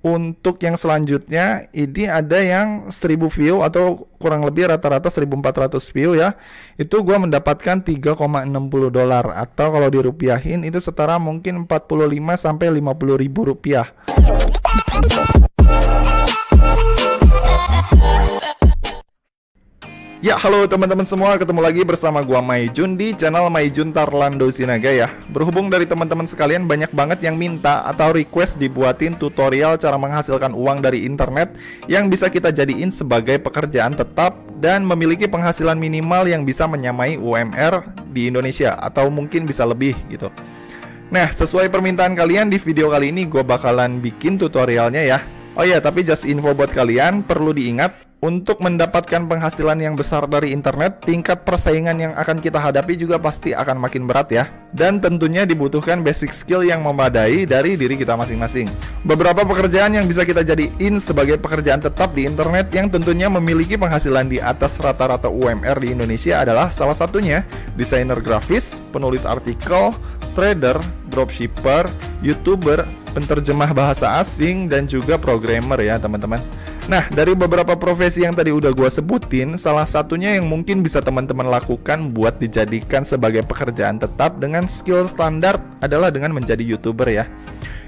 untuk yang selanjutnya ini ada yang 1000 view atau kurang lebih rata-rata 1400 view ya. Itu gua mendapatkan 3,60 dolar atau kalau dirupiahin itu setara mungkin 45 sampai 50 ribu rupiah. Ya, halo teman-teman semua, ketemu lagi bersama gua Maijun di channel Maijun Tarlando Sinaga ya. Berhubung dari teman-teman sekalian banyak banget yang minta atau request dibuatin tutorial cara menghasilkan uang dari internet yang bisa kita jadiin sebagai pekerjaan tetap dan memiliki penghasilan minimal yang bisa menyamai UMR di Indonesia atau mungkin bisa lebih gitu. Nah, sesuai permintaan kalian di video kali ini gua bakalan bikin tutorialnya ya. Oh iya, tapi just info buat kalian, perlu diingat untuk mendapatkan penghasilan yang besar dari internet, tingkat persaingan yang akan kita hadapi juga pasti akan makin berat ya. Dan tentunya dibutuhkan basic skill yang memadai dari diri kita masing-masing. Beberapa pekerjaan yang bisa kita jadiin sebagai pekerjaan tetap di internet yang tentunya memiliki penghasilan di atas rata-rata UMR di Indonesia adalah salah satunya desainer grafis, penulis artikel, trader, dropshipper, YouTuber, penterjemah bahasa asing, dan juga programmer ya teman-teman. Nah, dari beberapa profesi yang tadi udah gua sebutin, salah satunya yang mungkin bisa teman-teman lakukan buat dijadikan sebagai pekerjaan tetap dengan skill standar adalah dengan menjadi YouTuber ya.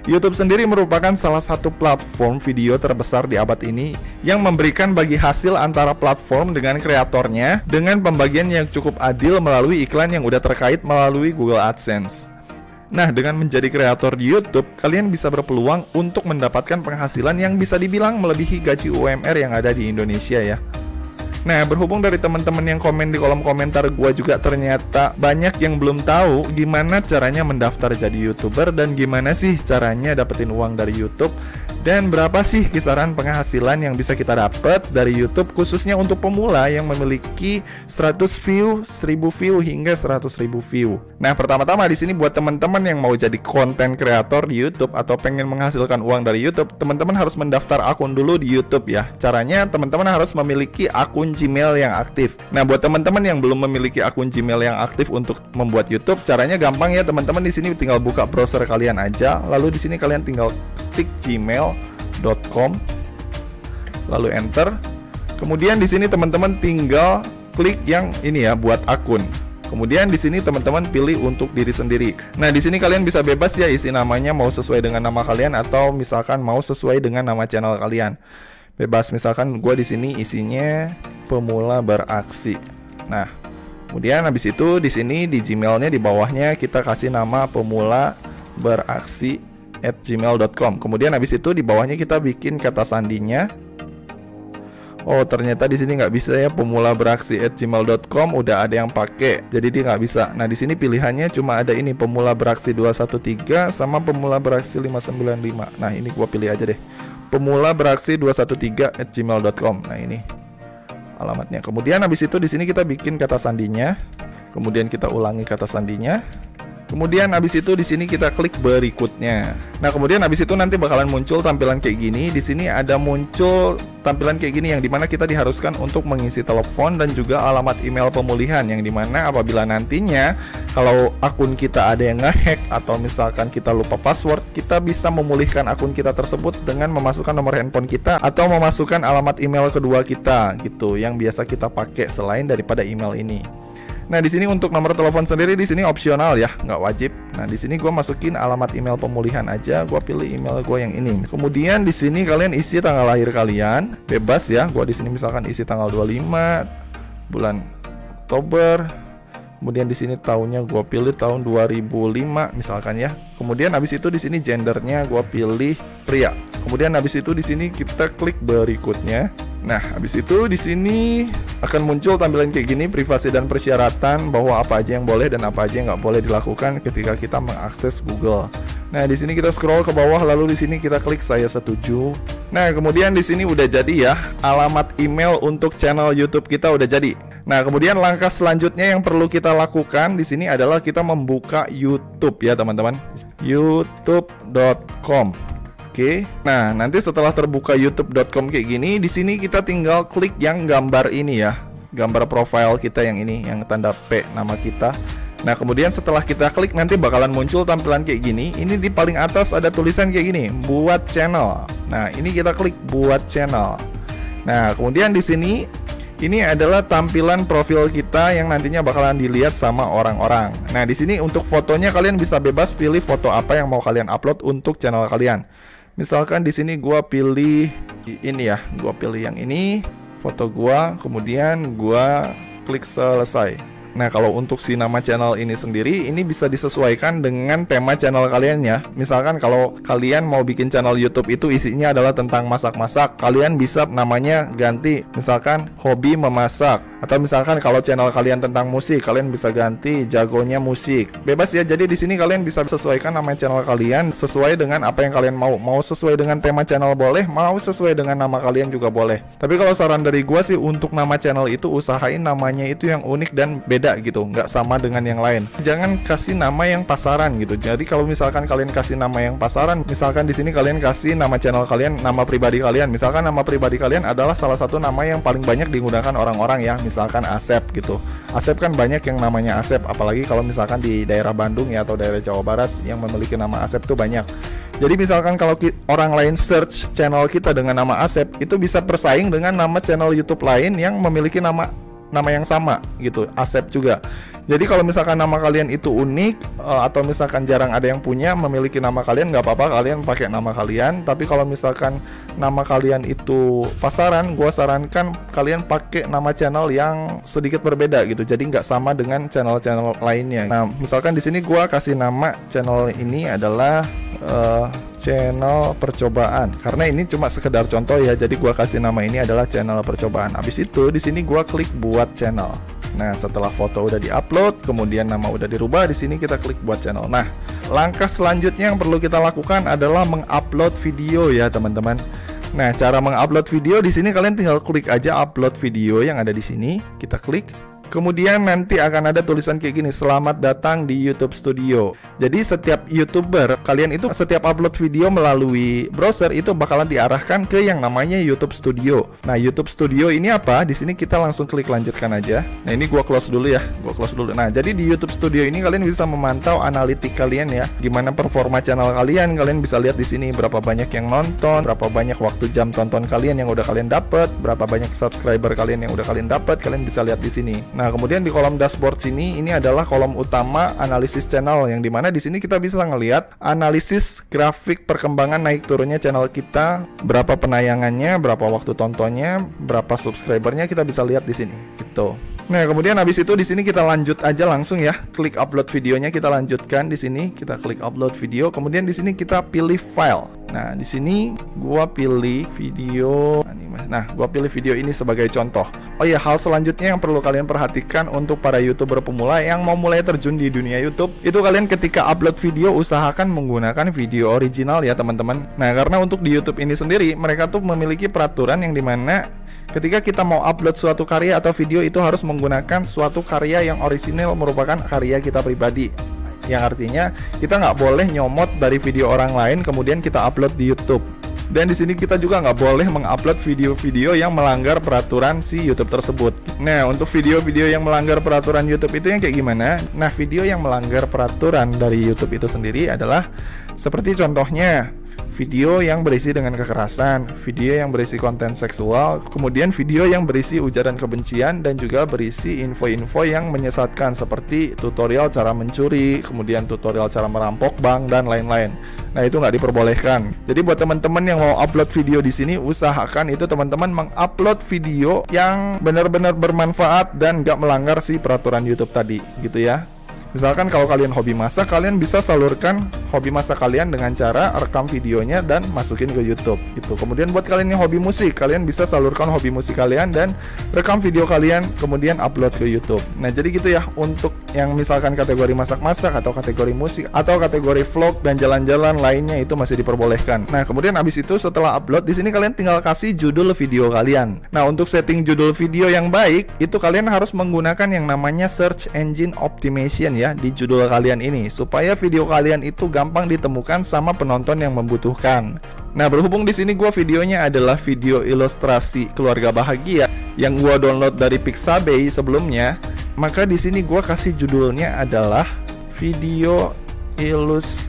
YouTube sendiri merupakan salah satu platform video terbesar di abad ini yang memberikan bagi hasil antara platform dengan kreatornya dengan pembagian yang cukup adil melalui iklan yang udah terkait melalui Google AdSense. Nah, dengan menjadi kreator di YouTube, kalian bisa berpeluang untuk mendapatkan penghasilan yang bisa dibilang melebihi gaji UMR yang ada di Indonesia ya. Nah, berhubung dari teman-teman yang komen di kolom komentar gua juga ternyata banyak yang belum tahu gimana caranya mendaftar jadi YouTuber dan gimana sih caranya dapetin uang dari YouTube dan berapa sih kisaran penghasilan yang bisa kita dapat dari YouTube khususnya untuk pemula yang memiliki 100 view, 1000 view hingga 100.000 view. Nah, pertama-tama di sini buat teman-teman yang mau jadi konten kreator di YouTube atau pengen menghasilkan uang dari YouTube, teman-teman harus mendaftar akun dulu di YouTube ya. Caranya teman-teman harus memiliki akun Gmail yang aktif. Nah, buat teman-teman yang belum memiliki akun Gmail yang aktif untuk membuat YouTube, caranya gampang ya teman-teman. Di sini tinggal buka browser kalian aja, lalu di sini kalian tinggal ketik gmail.com, lalu enter. Kemudian di sini teman-teman tinggal klik yang ini ya, buat akun. Kemudian di sini teman-teman pilih untuk diri sendiri. Nah, di sini kalian bisa bebas ya isi namanya mau sesuai dengan nama kalian atau misalkan mau sesuai dengan nama channel kalian. Bebas, misalkan gue di sini isinya pemula beraksi. Nah, kemudian habis itu di sini di Gmailnya di bawahnya kita kasih nama pemula beraksi @gmail.com. Kemudian habis itu di bawahnya kita bikin kata sandinya. Oh, ternyata di sini nggak bisa ya, pemula beraksi @gmail.com udah ada yang pakai, jadi dia nggak bisa. Nah, di sini pilihannya cuma ada ini pemula beraksi 213 sama pemula beraksi 595. Nah, ini gua pilih aja deh, pemula beraksi 213@gmail.com. Nah, ini alamatnya. Kemudian habis itu di sini kita bikin kata sandinya. Kemudian kita ulangi kata sandinya. Kemudian habis itu di sini kita klik berikutnya. Nah, kemudian habis itu nanti bakalan muncul tampilan kayak gini. Di sini ada muncul tampilan kayak gini yang dimana kita diharuskan untuk mengisi telepon dan juga alamat email pemulihan, yang dimana apabila nantinya kalau akun kita ada yang ngehack atau misalkan kita lupa password, kita bisa memulihkan akun kita tersebut dengan memasukkan nomor handphone kita atau memasukkan alamat email kedua kita gitu, yang biasa kita pakai selain daripada email ini. Nah, di sini untuk nomor telepon sendiri di sini opsional ya, nggak wajib. Nah, di sini gue masukin alamat email pemulihan aja, gue pilih email gue yang ini. Kemudian di sini kalian isi tanggal lahir kalian, bebas ya. Gue di sini misalkan isi tanggal 25 bulan Oktober. Kemudian di sini tahunnya gue pilih tahun 2005 misalkan ya. Kemudian habis itu di sini gendernya gue pilih pria. Kemudian habis itu di sini kita klik berikutnya. Nah, habis itu di sini akan muncul tampilan kayak gini, privasi dan persyaratan, bahwa apa aja yang boleh dan apa aja yang nggak boleh dilakukan ketika kita mengakses Google. Nah, di sini kita scroll ke bawah, lalu di sini kita klik saya setuju. Nah, kemudian di sini udah jadi ya, alamat email untuk channel YouTube kita udah jadi. Nah, kemudian langkah selanjutnya yang perlu kita lakukan di sini adalah kita membuka YouTube ya, teman-teman. youtube.com. Oke. Nah, nanti setelah terbuka youtube.com kayak gini, di sini kita tinggal klik yang gambar ini ya. Gambar profile kita yang ini, yang tanda P nama kita. Nah, kemudian setelah kita klik nanti bakalan muncul tampilan kayak gini. Ini di paling atas ada tulisan kayak gini, buat channel. Nah, ini kita klik buat channel. Nah, kemudian di sini ini adalah tampilan profil kita yang nantinya bakalan dilihat sama orang-orang. Nah, di sini untuk fotonya kalian bisa bebas pilih foto apa yang mau kalian upload untuk channel kalian. Misalkan di sini gua pilih ini ya, gua pilih yang ini, foto gua, kemudian gua klik selesai. Nah, kalau untuk si nama channel ini sendiri, ini bisa disesuaikan dengan tema channel kalian ya. Misalkan kalau kalian mau bikin channel YouTube itu isinya adalah tentang masak-masak, kalian bisa namanya ganti misalkan hobi memasak. Atau misalkan kalau channel kalian tentang musik, kalian bisa ganti jagonya musik. Bebas ya, jadi di sini kalian bisa sesuaikan nama channel kalian sesuai dengan apa yang kalian mau. Mau sesuai dengan tema channel boleh, mau sesuai dengan nama kalian juga boleh. Tapi kalau saran dari gua sih, untuk nama channel itu usahain namanya itu yang unik dan beda gitu, nggak sama dengan yang lain. Jangan kasih nama yang pasaran gitu. Jadi kalau misalkan kalian kasih nama yang pasaran, misalkan di sini kalian kasih nama channel kalian, nama pribadi kalian. Misalkan nama pribadi kalian adalah salah satu nama yang paling banyak digunakan orang-orang ya. Misalkan Asep gitu. Asep kan banyak yang namanya Asep, apalagi kalau misalkan di daerah Bandung ya atau daerah Jawa Barat yang memiliki nama Asep tuh banyak. Jadi misalkan kalau orang lain search channel kita dengan nama Asep, itu bisa bersaing dengan nama channel YouTube lain yang memiliki nama yang sama gitu, Asep juga. Jadi kalau misalkan nama kalian itu unik atau misalkan jarang ada yang punya memiliki nama kalian, nggak apa-apa kalian pakai nama kalian. Tapi kalau misalkan nama kalian itu pasaran, gua sarankan kalian pakai nama channel yang sedikit berbeda gitu. Jadi nggak sama dengan channel-channel lainnya. Nah, misalkan di sini gua kasih nama channel ini adalah channel percobaan, karena ini cuma sekedar contoh ya. Jadi gua kasih nama ini adalah channel percobaan. Habis itu di sini gua klik buat channel. Nah, setelah foto udah diupload, kemudian nama udah dirubah, di sini kita klik buat channel. Nah, langkah selanjutnya yang perlu kita lakukan adalah mengupload video ya, teman-teman. Nah, cara mengupload video di sini kalian tinggal klik aja upload video yang ada di sini, kita klik. Kemudian nanti akan ada tulisan kayak gini, selamat datang di YouTube Studio. Jadi setiap YouTuber, kalian itu setiap upload video melalui browser itu bakalan diarahkan ke yang namanya YouTube Studio. Nah, YouTube Studio ini apa? Di sini kita langsung klik lanjutkan aja. Nah, ini gua close dulu ya. Nah, jadi di YouTube Studio ini kalian bisa memantau analitik kalian ya. Gimana performa channel kalian? Kalian bisa lihat di sini berapa banyak yang nonton, berapa banyak waktu jam tonton kalian yang udah kalian dapat, berapa banyak subscriber kalian yang udah kalian dapat. Kalian bisa lihat di sini. Nah, kemudian di kolom dashboard sini, ini adalah kolom utama analisis channel, yang dimana di sini kita bisa ngelihat analisis grafik perkembangan naik turunnya channel kita, berapa penayangannya, berapa waktu tontonnya, berapa subscribernya, kita bisa lihat di sini gitu. Nah, kemudian habis itu di sini kita lanjut aja langsung ya, klik upload videonya, kita lanjutkan di sini, kita klik upload video, kemudian di sini kita pilih file. Nah, di sini gua pilih video. Nah, gua pilih video ini sebagai contoh. Oh ya, hal selanjutnya yang perlu kalian perhatikan untuk para YouTuber pemula yang mau mulai terjun di dunia YouTube, itu kalian ketika upload video usahakan menggunakan video original ya, teman-teman. Nah, karena untuk di YouTube ini sendiri, mereka tuh memiliki peraturan yang dimana ketika kita mau upload suatu karya atau video itu harus menggunakan suatu karya yang orisinal, merupakan karya kita pribadi. Yang artinya kita nggak boleh nyomot dari video orang lain kemudian kita upload di YouTube. Dan di sini kita juga nggak boleh mengupload video-video yang melanggar peraturan si YouTube tersebut. Nah, untuk video-video yang melanggar peraturan YouTube itu yang kayak gimana? Nah, video yang melanggar peraturan dari YouTube itu sendiri adalah seperti contohnya video yang berisi dengan kekerasan, video yang berisi konten seksual, kemudian video yang berisi ujaran kebencian, dan juga berisi info-info yang menyesatkan seperti tutorial cara mencuri, kemudian tutorial cara merampok bank, dan lain-lain. Nah, itu nggak diperbolehkan. Jadi buat teman-teman yang mau upload video di sini, usahakan itu teman-teman mengupload video yang benar-benar bermanfaat dan nggak melanggar si peraturan YouTube tadi, gitu ya. Misalkan kalau kalian hobi masak, kalian bisa salurkan hobi masak kalian dengan cara rekam videonya dan masukin ke YouTube gitu. Kemudian buat kalian yang hobi musik, kalian bisa salurkan hobi musik kalian dan rekam video kalian kemudian upload ke YouTube. Nah, jadi gitu ya untuk yang misalkan kategori masak-masak atau kategori musik atau kategori vlog dan jalan-jalan lainnya itu masih diperbolehkan. Nah, kemudian habis itu setelah upload di sini kalian tinggal kasih judul video kalian. Nah, untuk setting judul video yang baik itu kalian harus menggunakan yang namanya search engine optimization ya di judul kalian ini, supaya video kalian itu gampang ditemukan sama penonton yang membutuhkan. Nah, berhubung di sini gua videonya adalah video ilustrasi keluarga bahagia yang gua download dari Pixabay sebelumnya. maka di sini gua kasih judulnya adalah video ilustrasi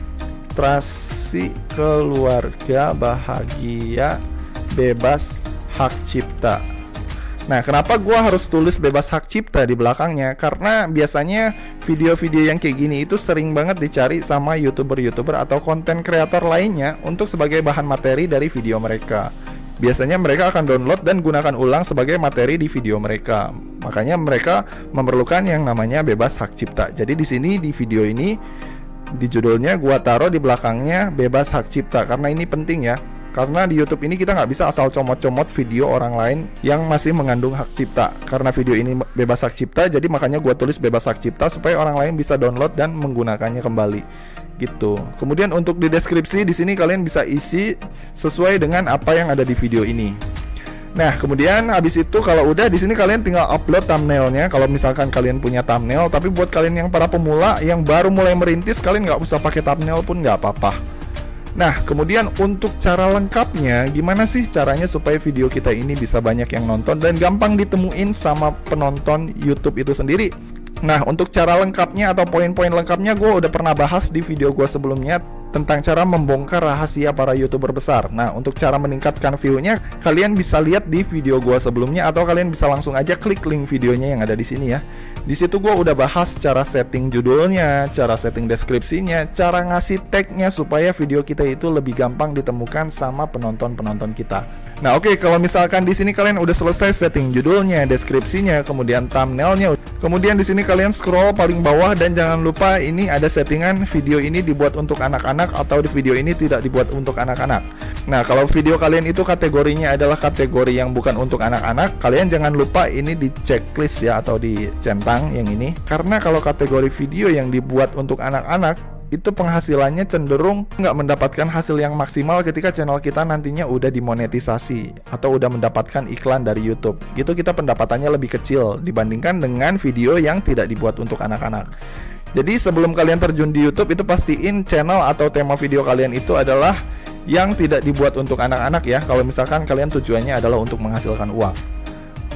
keluarga bahagia bebas hak cipta. Nah, kenapa gua harus tulis bebas hak cipta di belakangnya? Karena biasanya video-video yang kayak gini itu sering banget dicari sama YouTuber-YouTuber atau konten kreator lainnya untuk sebagai bahan materi dari video mereka. Biasanya mereka akan download dan gunakan ulang sebagai materi di video mereka. Makanya mereka memerlukan yang namanya bebas hak cipta. Jadi di sini di video ini di judulnya gua taruh di belakangnya bebas hak cipta karena ini penting ya. Karena di YouTube ini kita nggak bisa asal comot-comot video orang lain yang masih mengandung hak cipta. Karena video ini bebas hak cipta, jadi makanya gue tulis bebas hak cipta supaya orang lain bisa download dan menggunakannya kembali. Gitu. Kemudian untuk di deskripsi di sini kalian bisa isi sesuai dengan apa yang ada di video ini. Nah, kemudian habis itu kalau udah di sini kalian tinggal upload thumbnailnya. Kalau misalkan kalian punya thumbnail, tapi buat kalian yang para pemula yang baru mulai merintis, kalian nggak usah pakai thumbnail pun nggak apa-apa. Nah, kemudian untuk cara lengkapnya, gimana sih caranya supaya video kita ini bisa banyak yang nonton dan gampang ditemuin sama penonton YouTube itu sendiri? Nah, untuk cara lengkapnya atau poin-poin lengkapnya gue udah pernah bahas di video gue sebelumnya tentang cara membongkar rahasia para YouTuber besar. Nah, untuk cara meningkatkan view-nya, kalian bisa lihat di video gue sebelumnya atau kalian bisa langsung aja klik link videonya yang ada di sini ya. Di situ gue udah bahas cara setting judulnya, cara setting deskripsinya, cara ngasih tag-nya supaya video kita itu lebih gampang ditemukan sama penonton-penonton kita. Nah, oke, kalau misalkan di sini kalian udah selesai setting judulnya, deskripsinya, kemudian thumbnailnya, kemudian di sini kalian scroll paling bawah dan jangan lupa ini ada settingan video ini dibuat untuk anak-anak atau di video ini tidak dibuat untuk anak-anak. Nah, kalau video kalian itu kategorinya adalah kategori yang bukan untuk anak-anak, kalian jangan lupa ini di checklist ya atau dicentang yang ini. Karena kalau kategori video yang dibuat untuk anak-anak itu penghasilannya cenderung nggak mendapatkan hasil yang maksimal ketika channel kita nantinya udah dimonetisasi atau udah mendapatkan iklan dari YouTube. Gitu kita pendapatannya lebih kecil dibandingkan dengan video yang tidak dibuat untuk anak-anak. Jadi sebelum kalian terjun di YouTube itu pastiin channel atau tema video kalian itu adalah yang tidak dibuat untuk anak-anak ya. Kalau misalkan kalian tujuannya adalah untuk menghasilkan uang.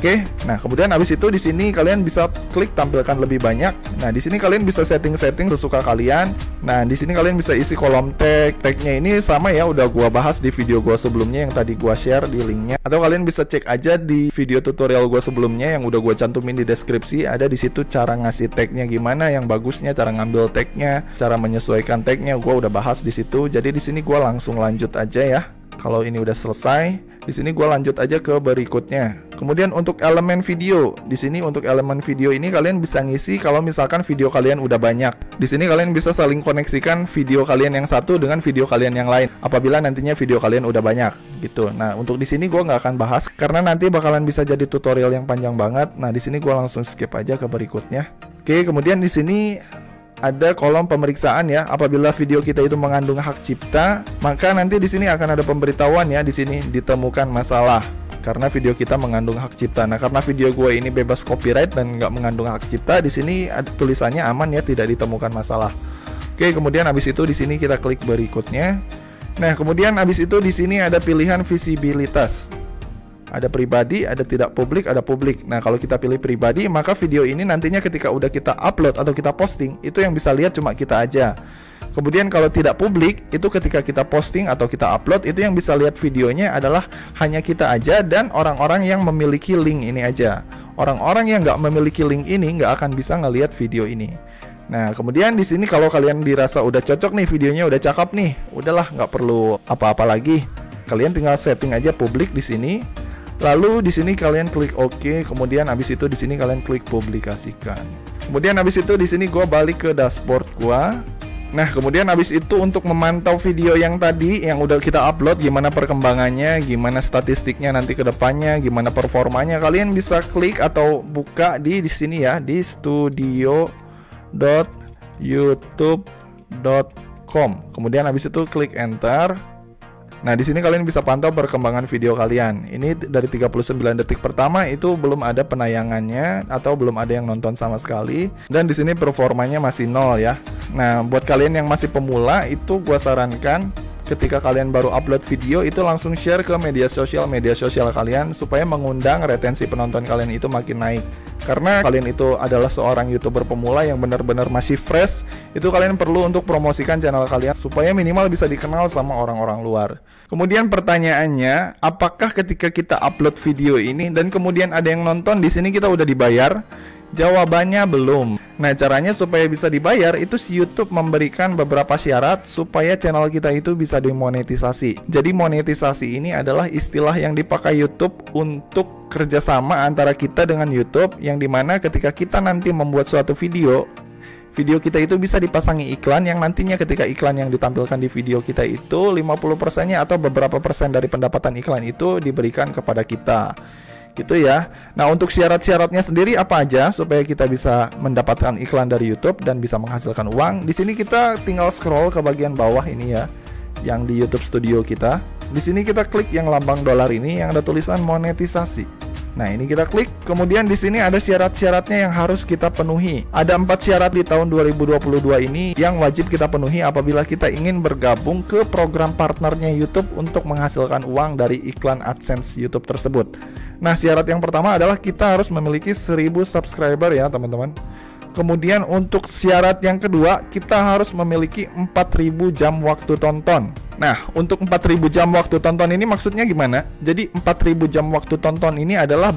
Oke, nah kemudian habis itu di sini kalian bisa klik tampilkan lebih banyak. Nah, di sini kalian bisa setting-setting sesuka kalian. Nah, di sini kalian bisa isi kolom tag. Tagnya ini sama ya, udah gua bahas di video gua sebelumnya yang tadi gua share di linknya. Atau kalian bisa cek aja di video tutorial gua sebelumnya yang udah gua cantumin di deskripsi. Ada di situ cara ngasih tagnya gimana, yang bagusnya, cara ngambil tagnya, cara menyesuaikan tagnya. Gua udah bahas di situ. Jadi di sini gua langsung lanjut aja ya. Kalau ini udah selesai, di sini gue lanjut aja ke berikutnya. Kemudian untuk elemen video, di sini untuk elemen video ini kalian bisa ngisi kalau misalkan video kalian udah banyak. Di sini kalian bisa saling koneksikan video kalian yang satu dengan video kalian yang lain. Apabila nantinya video kalian udah banyak, gitu. Nah, untuk di sini gue nggak akan bahas karena nanti bakalan bisa jadi tutorial yang panjang banget. Nah, di sini gue langsung skip aja ke berikutnya. Oke, kemudian di sini ada kolom pemeriksaan ya. Apabila video kita itu mengandung hak cipta, maka nanti di sini akan ada pemberitahuan ya, di sini ditemukan masalah karena video kita mengandung hak cipta. Nah, karena video gue ini bebas copyright dan nggak mengandung hak cipta, di sini ada tulisannya aman ya, tidak ditemukan masalah. Oke, kemudian habis itu di sini kita klik berikutnya. Nah, kemudian habis itu di sini ada pilihan visibilitas. Ada pribadi, ada tidak publik, ada publik. Nah, kalau kita pilih pribadi, maka video ini nantinya ketika udah kita upload atau kita posting, itu yang bisa lihat cuma kita aja. Kemudian kalau tidak publik, itu ketika kita posting atau kita upload, itu yang bisa lihat videonya adalah hanya kita aja dan orang-orang yang memiliki link ini aja. Orang-orang yang nggak memiliki link ini nggak akan bisa ngelihat video ini. Nah, kemudian di sini kalau kalian dirasa udah cocok nih, videonya udah cakep nih, udahlah nggak perlu apa-apa lagi. Kalian tinggal setting aja publik di sini. Lalu di sini kalian klik OK, kemudian habis itu di sini kalian klik publikasikan. Kemudian habis itu di sini gua balik ke dashboard gua. Nah, kemudian habis itu untuk memantau video yang tadi yang udah kita upload, gimana perkembangannya, gimana statistiknya nanti ke depannya, gimana performanya, kalian bisa klik atau buka di sini ya, di studio.youtube.com. Kemudian habis itu klik enter. Nah, di sini kalian bisa pantau perkembangan video kalian. Ini dari 39 detik pertama itu belum ada penayangannya atau belum ada yang nonton sama sekali. Dan di sini performanya masih 0 ya. Nah, buat kalian yang masih pemula itu gua sarankan ketika kalian baru upload video itu langsung share ke media sosial kalian supaya mengundang retensi penonton kalian itu makin naik. Karena kalian itu adalah seorang YouTuber pemula yang benar-benar masih fresh, itu kalian perlu untuk promosikan channel kalian supaya minimal bisa dikenal sama orang-orang luar. Kemudian pertanyaannya, apakah ketika kita upload video ini dan kemudian ada yang nonton, di sini kita udah dibayar? Jawabannya belum. Nah, caranya supaya bisa dibayar itu si YouTube memberikan beberapa syarat supaya channel kita itu bisa dimonetisasi. Jadi monetisasi ini adalah istilah yang dipakai YouTube untuk kerjasama antara kita dengan YouTube, yang dimana ketika kita nanti membuat suatu video kita itu bisa dipasangi iklan, yang nantinya ketika iklan yang ditampilkan di video kita itu 50%-nya atau beberapa persen dari pendapatan iklan itu diberikan kepada kita. Gitu ya. Nah, untuk syarat-syaratnya sendiri apa aja supaya kita bisa mendapatkan iklan dari YouTube dan bisa menghasilkan uang? Di sini kita tinggal scroll ke bagian bawah ini ya, yang di YouTube Studio kita. Di sini kita klik yang lambang dolar ini yang ada tulisan monetisasi. Nah, ini kita klik. Kemudian di sini ada syarat-syaratnya yang harus kita penuhi. Ada 4 syarat di tahun 2022 ini yang wajib kita penuhi apabila kita ingin bergabung ke program partnernya YouTube untuk menghasilkan uang dari iklan AdSense YouTube tersebut. Nah, syarat yang pertama adalah kita harus memiliki 1000 subscriber ya, teman-teman. Kemudian untuk syarat yang kedua, kita harus memiliki 4000 jam waktu tonton. Nah, untuk 4000 jam waktu tonton ini maksudnya gimana? Jadi 4000 jam waktu tonton ini adalah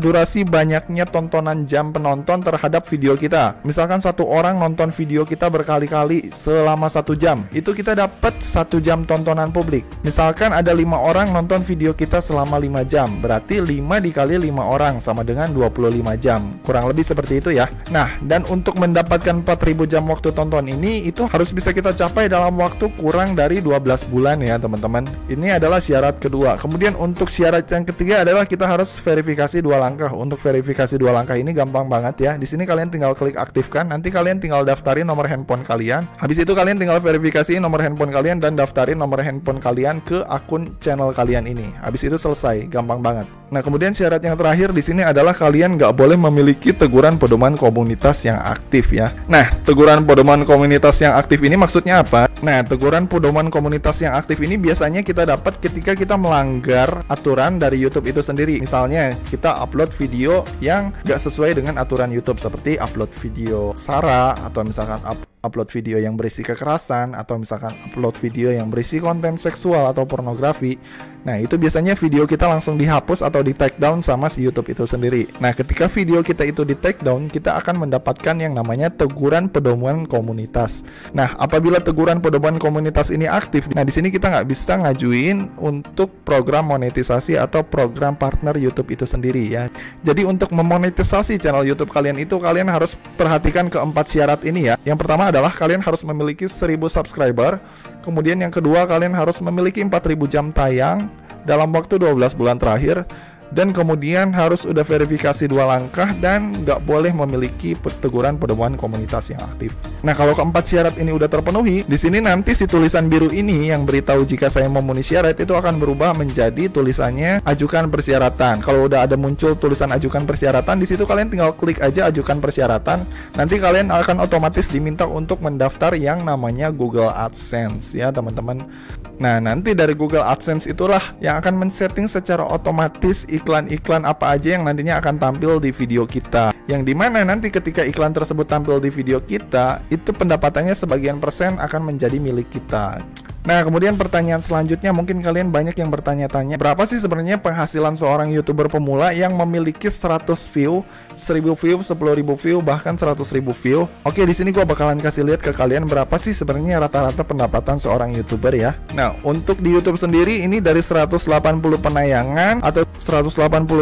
durasi banyaknya tontonan jam penonton terhadap video kita. Misalkan satu orang nonton video kita berkali-kali selama 1 jam, itu kita dapat 1 jam tontonan publik. Misalkan ada 5 orang nonton video kita selama 5 jam, berarti 5 dikali 5 orang sama dengan 25 jam. Kurang lebih seperti itu ya. Nah, dan untuk mendapatkan 4000 jam waktu tonton ini, itu harus bisa kita capai dalam waktu kurang dari 12 bulan ya teman-teman. Ini adalah syarat kedua. Kemudian untuk syarat yang ketiga adalah kita harus verifikasi 2 langkah. Untuk verifikasi 2 langkah ini gampang banget ya. Di sini kalian tinggal klik aktifkan, nanti kalian tinggal daftarin nomor handphone kalian. Habis itu kalian tinggal verifikasi nomor handphone kalian dan daftarin nomor handphone kalian ke akun channel kalian ini. Habis itu selesai, gampang banget. Nah, kemudian syarat yang terakhir di sini adalah kalian nggak boleh memiliki teguran pedoman komunitas yang aktif ya. Nah, teguran pedoman komunitas yang aktif ini maksudnya apa? Nah, teguran pedoman komunitas yang aktif ini biasanya kita dapat ketika kita melanggar aturan dari YouTube itu sendiri. Misalnya, kita upload video yang nggak sesuai dengan aturan YouTube, seperti upload video sara, atau misalkan upload video yang berisi kekerasan, atau misalkan upload video yang berisi konten seksual atau pornografi. Nah, itu biasanya video kita langsung dihapus atau di take down sama si YouTube itu sendiri. Nah, ketika video kita itu di take down, kita akan mendapatkan yang namanya teguran pedoman komunitas. Nah, apabila teguran pedoman komunitas ini aktif, nah di sini kita nggak bisa ngajuin untuk program monetisasi atau program partner YouTube itu sendiri ya. Jadi untuk memonetisasi channel YouTube kalian itu, kalian harus perhatikan keempat syarat ini ya. Yang pertama adalah kalian harus memiliki 1000 subscriber. Kemudian yang kedua, kalian harus memiliki 4000 jam tayang dalam waktu 12 bulan terakhir. Dan kemudian harus udah verifikasi 2 langkah dan nggak boleh memiliki teguran pedoman komunitas yang aktif. Nah, kalau keempat syarat ini udah terpenuhi, di sini nanti si tulisan biru ini yang beritahu jika saya memenuhi syarat itu akan berubah menjadi tulisannya ajukan persyaratan. Kalau udah ada muncul tulisan ajukan persyaratan, di situ kalian tinggal klik aja ajukan persyaratan. Nanti kalian akan otomatis diminta untuk mendaftar yang namanya Google AdSense ya, teman-teman. Nah, nanti dari Google AdSense itulah yang akan men-setting secara otomatis iklan-iklan apa aja yang nantinya akan tampil di video kita. Yang dimana nanti ketika iklan tersebut tampil di video kita, itu pendapatannya sebagian persen akan menjadi milik kita. Nah, kemudian pertanyaan selanjutnya, mungkin kalian banyak yang bertanya-tanya, berapa sih sebenarnya penghasilan seorang YouTuber pemula yang memiliki 100 view, 1000 view, 10.000 view, bahkan 100.000 view? Oke, di sini gua bakalan kasih lihat ke kalian berapa sih sebenarnya rata-rata pendapatan seorang YouTuber ya. Nah, untuk di YouTube sendiri ini dari 180 penayangan atau 180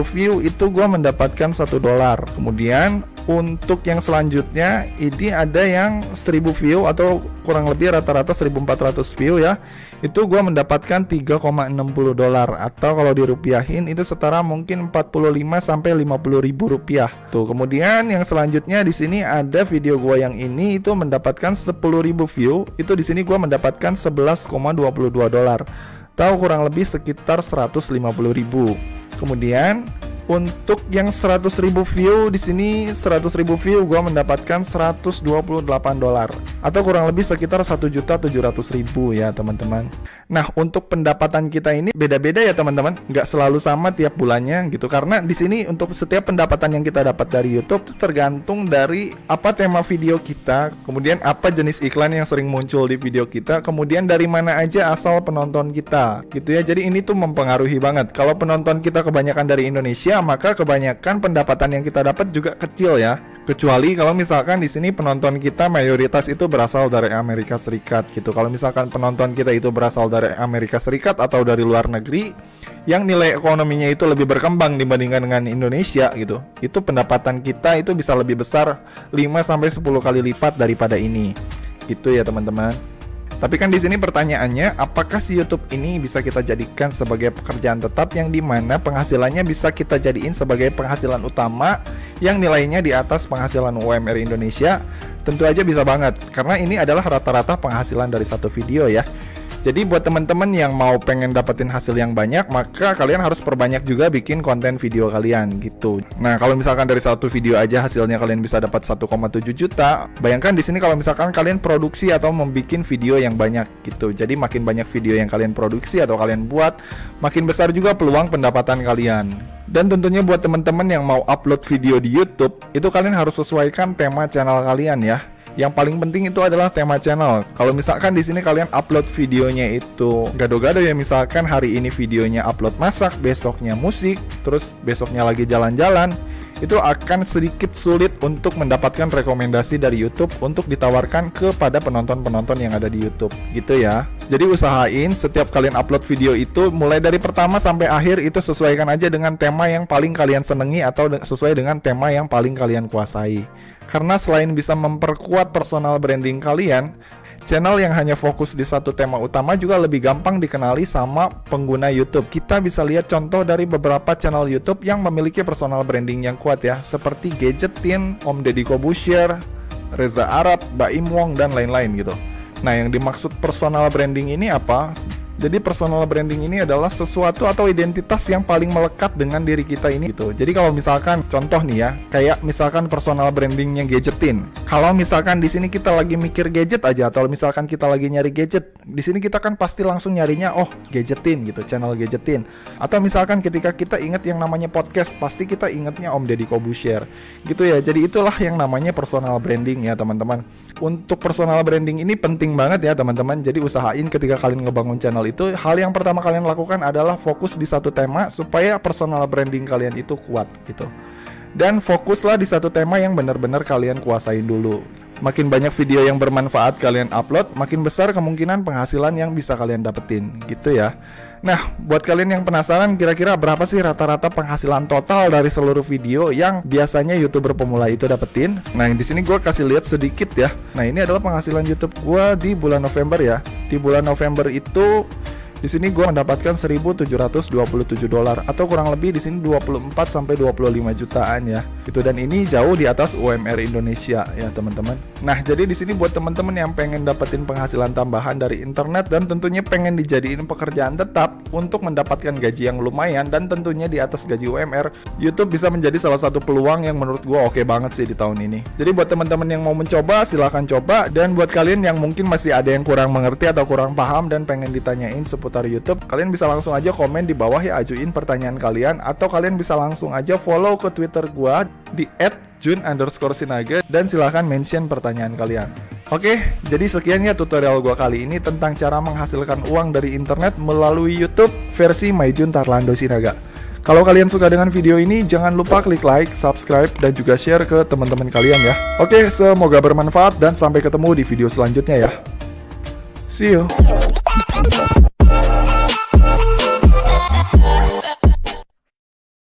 view itu gua mendapatkan $1. Kemudian untuk yang selanjutnya ini ada yang 1000 view atau kurang lebih rata-rata 1400 view ya. Itu gua mendapatkan $3,60 atau kalau dirupiahin itu setara mungkin 45 sampai 50 ribu rupiah. Tuh, kemudian yang selanjutnya di sini ada video gua yang ini itu mendapatkan 10.000 view. Itu di sini gua mendapatkan $11,22 atau kurang lebih sekitar 150.000. Kemudian Untuk yang 100.000 view di sini 100.000 view gua mendapatkan $128 atau kurang lebih sekitar 1.700.000 ya teman-teman. Nah, untuk pendapatan kita ini beda-beda ya teman-teman, nggak selalu sama tiap bulannya gitu. Karena di sini untuk setiap pendapatan yang kita dapat dari YouTube itu tergantung dari apa tema video kita, kemudian apa jenis iklan yang sering muncul di video kita, kemudian dari mana aja asal penonton kita gitu ya. Jadi ini tuh mempengaruhi banget. Kalau penonton kita kebanyakan dari Indonesia, maka kebanyakan pendapatan yang kita dapat juga kecil ya. Kecuali kalau misalkan di sini penonton kita mayoritas itu berasal dari Amerika Serikat gitu. Kalau misalkan penonton kita itu berasal dari Amerika Serikat atau dari luar negeri yang nilai ekonominya itu lebih berkembang dibandingkan dengan Indonesia gitu, itu pendapatan kita itu bisa lebih besar 5-10 kali lipat daripada ini. Gitu ya teman-teman. Tapi kan di sini pertanyaannya, apakah si YouTube ini bisa kita jadikan sebagai pekerjaan tetap yang dimana penghasilannya bisa kita jadiin sebagai penghasilan utama yang nilainya di atas penghasilan UMR Indonesia? Tentu aja bisa banget, karena ini adalah rata-rata penghasilan dari satu video ya. Jadi buat teman-teman yang mau pengen dapetin hasil yang banyak, maka kalian harus perbanyak juga bikin konten video kalian gitu. Nah, kalau misalkan dari satu video aja hasilnya kalian bisa dapat 1,7 juta, bayangkan di sini kalau misalkan kalian produksi atau membuat video yang banyak gitu. Jadi makin banyak video yang kalian produksi atau kalian buat, makin besar juga peluang pendapatan kalian. Dan tentunya buat teman-teman yang mau upload video di YouTube, itu kalian harus sesuaikan tema channel kalian ya. Yang paling penting itu adalah tema channel. Kalau misalkan di sini kalian upload videonya itu gado-gado ya, misalkan hari ini videonya upload masak, besoknya musik, terus besoknya lagi jalan-jalan, itu akan sedikit sulit untuk mendapatkan rekomendasi dari YouTube untuk ditawarkan kepada penonton-penonton yang ada di YouTube gitu ya. Jadi usahain setiap kalian upload video itu mulai dari pertama sampai akhir itu sesuaikan aja dengan tema yang paling kalian senengi atau sesuai dengan tema yang paling kalian kuasai. Karena selain bisa memperkuat personal branding kalian, channel yang hanya fokus di satu tema utama juga lebih gampang dikenali sama pengguna YouTube. Kita bisa lihat contoh dari beberapa channel YouTube yang memiliki personal branding yang kuat ya, seperti Gadgetin, Om Deddy Corbuzier, Reza Arab, Baim Wong, dan lain-lain gitu. Nah, yang dimaksud personal branding ini apa? Jadi personal branding ini adalah sesuatu atau identitas yang paling melekat dengan diri kita ini gitu. Jadi kalau misalkan contoh nih ya, kayak misalkan personal brandingnya Gadgetin. Kalau misalkan di sini kita lagi mikir gadget aja atau misalkan kita lagi nyari gadget, di sini kita kan pasti langsung nyarinya Gadgetin gitu, channel Gadgetin. Atau misalkan ketika kita ingat yang namanya podcast, pasti kita ingatnya Om Deddy Corbuzier. Gitu ya. Jadi itulah yang namanya personal branding ya, teman-teman. Untuk personal branding ini penting banget ya, teman-teman. Jadi usahain ketika kalian ngebangun channel itu, hal yang pertama kalian lakukan adalah fokus di satu tema supaya personal branding kalian itu kuat gitu. Dan fokuslah di satu tema yang benar-benar kalian kuasain dulu. Makin banyak video yang bermanfaat kalian upload, makin besar kemungkinan penghasilan yang bisa kalian dapetin gitu ya. Nah, buat kalian yang penasaran kira-kira berapa sih rata-rata penghasilan total dari seluruh video yang biasanya YouTuber pemula itu dapetin? Nah, di sini gue kasih lihat sedikit ya. Nah, ini adalah penghasilan YouTube gue di bulan November ya. Di bulan November itu di sini gue mendapatkan $1.727 atau kurang lebih di sini 24-25 jutaan ya. Itu, dan ini jauh di atas UMR Indonesia ya, teman-teman. Nah, jadi di sini buat teman-teman yang pengen dapetin penghasilan tambahan dari internet dan tentunya pengen dijadiin pekerjaan tetap untuk mendapatkan gaji yang lumayan dan tentunya di atas gaji UMR, YouTube bisa menjadi salah satu peluang yang menurut gue oke banget sih di tahun ini. Jadi buat teman-teman yang mau mencoba, silahkan coba. Dan buat kalian yang mungkin masih ada yang kurang mengerti atau kurang paham dan pengen ditanyain seputar YouTube, kalian bisa langsung aja komen di bawah ya, ajuin pertanyaan kalian, atau kalian bisa langsung aja follow ke Twitter gua di @jun_sinaga dan silahkan mention pertanyaan kalian. Oke, jadi sekian ya tutorial gua kali ini tentang cara menghasilkan uang dari internet melalui YouTube versi Maijun Tarlando Sinaga. Kalau kalian suka dengan video ini, jangan lupa klik like, subscribe, dan juga share ke teman-teman kalian ya. Oke, semoga bermanfaat dan sampai ketemu di video selanjutnya ya. See you.